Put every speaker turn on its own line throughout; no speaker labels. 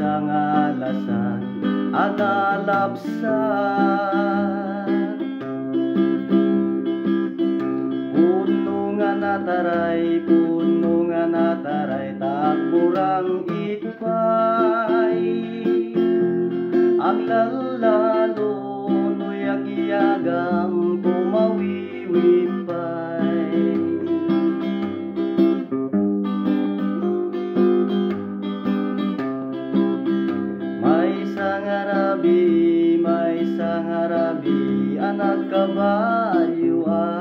sangalasan analapsan puno nga nataray tagburang itpay aglalalo noyag-iyagam kumawiwipay may sangarabi anak kabayuan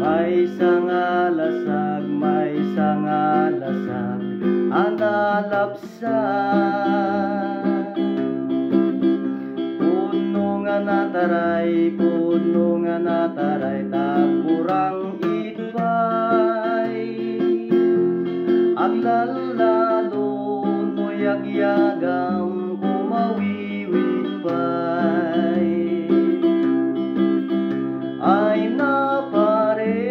may sangalasag analapsan puno nga nataray tagburang itpay aglalalo noyag-iyagam kumawiwipay ay napare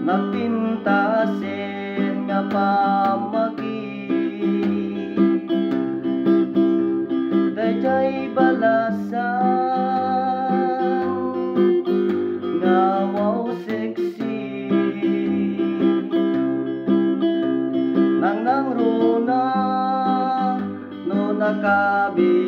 napintasin nga pamagi dayjay balasan nga wow sexy nang runa no nakabi